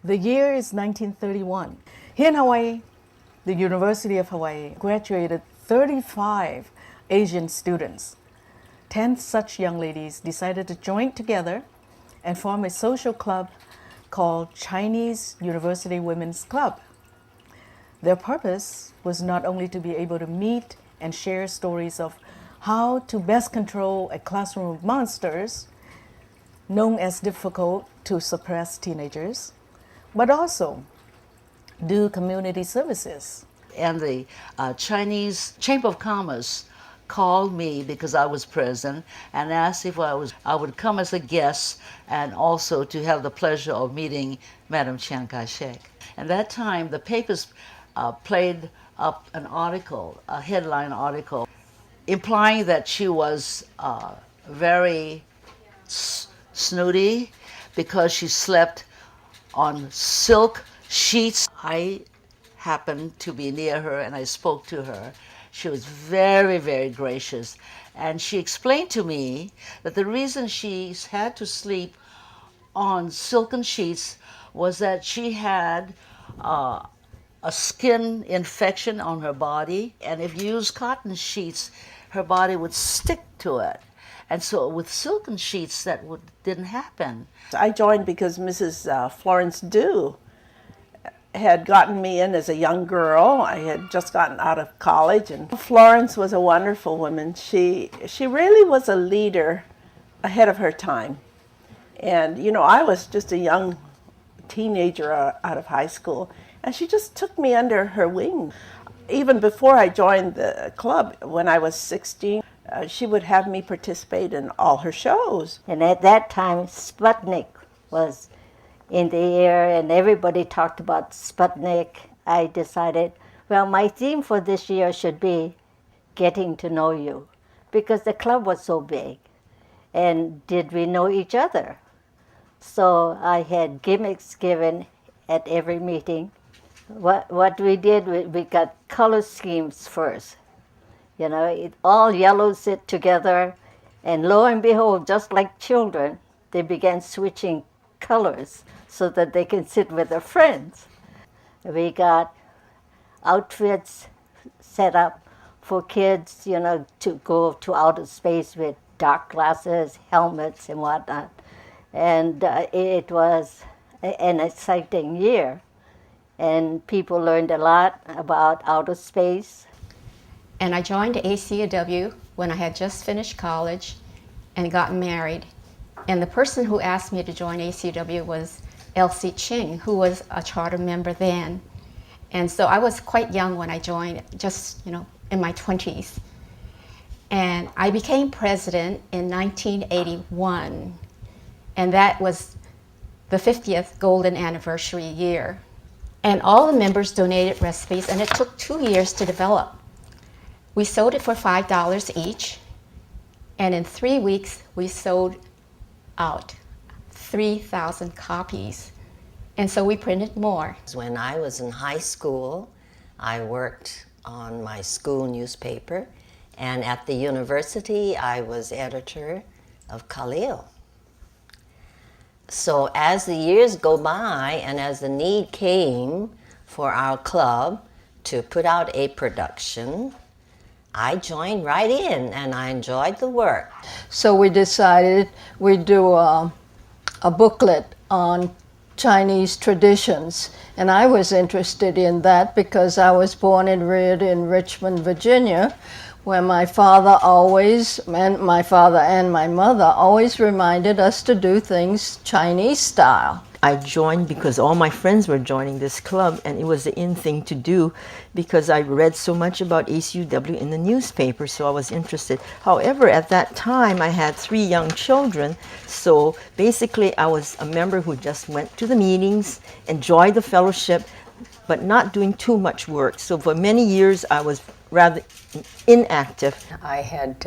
The year is 1931. Here in Hawaii, the University of Hawaii graduated 35 Asian students. 10 such young ladies decided to join together and form a social club called Chinese University Women's Club. Their purpose was not only to be able to meet and share stories of how to best control a classroom of monsters, known as difficult to suppress teenagers, but also do community services. And the Chinese Chamber of Commerce called me because I was present and asked if I would come as a guest and also to have the pleasure of meeting Madam Chiang Kai-shek. And that time the papers played up an article, a headline article, implying that she was very snooty because she slept on silk sheets. I happened to be near her and I spoke to her. She was very, very gracious. And she explained to me that the reason she had to sleep on silken sheets was that she had a skin infection on her body. And if you use cotton sheets, her body would stick to it. And so with silken sheets, that didn't happen. I joined because Mrs. Florence Dew had gotten me in as a young girl. I had just gotten out of college, and Florence was a wonderful woman. She really was a leader ahead of her time. And you know, I was just a young teenager out of high school, and she just took me under her wing. Even before I joined the club, when I was 16, she would have me participate in all her shows. And at that time, Sputnik was in the air, and everybody talked about Sputnik. I decided, well, my theme for this year should be getting to know you, because the club was so big. And did we know each other? So I had gimmicks given at every meeting. What we did, we got color schemes first. You know, all yellows sit together, and lo and behold, just like children, they began switching colors so that they can sit with their friends. We got outfits set up for kids, you know, to go to outer space with dark glasses, helmets, and whatnot. And it was an exciting year. And people learned a lot about outer space. And I joined ACUW when I had just finished college and got married. And the person who asked me to join ACUW was Elsie Ching, who was a charter member then. And so I was quite young when I joined, just, you know, in my 20s. And I became president in 1981. And that was the 50th golden anniversary year. And all the members donated recipes, and it took 2 years to develop. We sold it for $5 each, and in 3 weeks, we sold out 3,000 copies. And so we printed more. When I was in high school, I worked on my school newspaper, and at the university, I was editor of Khalil. So as the years go by, and as the need came for our club to put out a production, I joined right in, and I enjoyed the work. So we decided we'd do a booklet on Chinese traditions, and I was interested in that because I was born and reared in Richmond, Virginia, where my father and my mother always reminded us to do things Chinese style. I joined because all my friends were joining this club, and it was the in thing to do because I read so much about ACUW in the newspaper, so I was interested. However, at that time, I had 3 young children, so basically I was a member who just went to the meetings, enjoyed the fellowship, but not doing too much work. So for many years, I was rather inactive. I had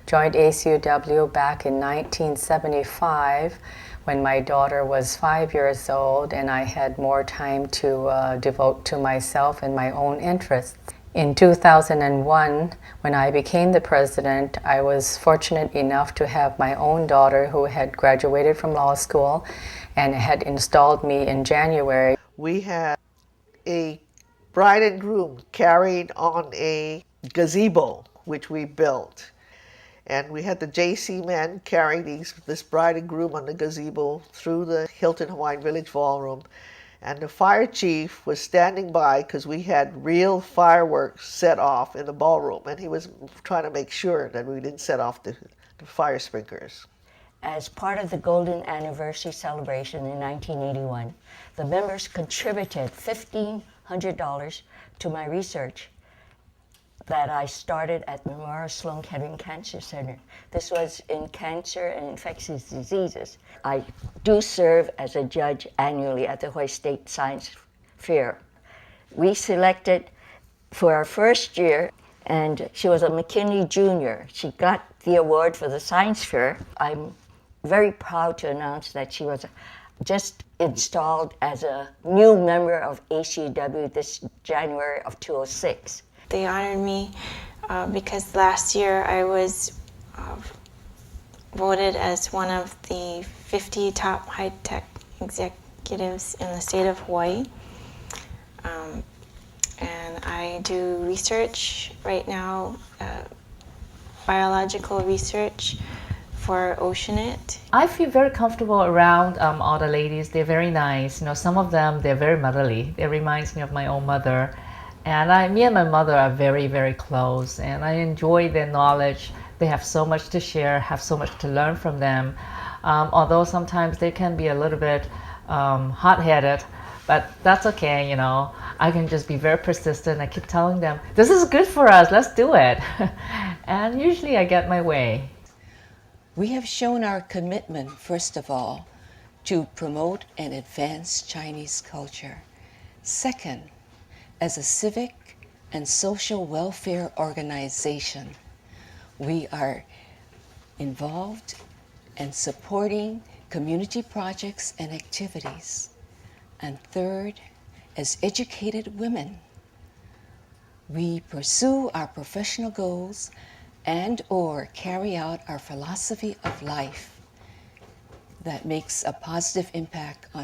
joined ACUW back in 1975 when my daughter was 5 years old, and I had more time to devote to myself and my own interests. In 2001, when I became the president, I was fortunate enough to have my own daughter who had graduated from law school and had installed me in January. We had a bride and groom carried on a gazebo, which we built. And we had the JC men carry this bride and groom on the gazebo through the Hilton Hawaiian Village ballroom. And the fire chief was standing by because we had real fireworks set off in the ballroom. And he was trying to make sure that we didn't set off the fire sprinklers. As part of the Golden Anniversary celebration in 1981, the members contributed $1,500 to my research that I started at Memorial Sloan Kettering Cancer Center. This was in cancer and infectious diseases. I do serve as a judge annually at the Hawaii State Science Fair. We selected for our first year, and she was a McKinley Junior. She got the award for the science fair. I'm very proud to announce that she was just installed as a new member of ACUW this January of 2006. They honored me because last year I was voted as one of the 50 top high-tech executives in the state of Hawaii. And I do research right now, biological research for Oceanit. I feel very comfortable around all the ladies. They're very nice. You know, some of them, they're very motherly. It reminds me of my own mother. And me and my mother are very, very close, and I enjoy their knowledge. They have so much to share, have so much to learn from them. Although sometimes they can be a little bit hot-headed, but that's okay, you know. I can just be very persistent. I keep telling them, this is good for us, let's do it. And usually I get my way. We have shown our commitment, first of all, to promote and advance Chinese culture. Second, as a civic and social welfare organization, we are involved and supporting community projects and activities. And third, as educated women, we pursue our professional goals and/or carry out our philosophy of life that makes a positive impact on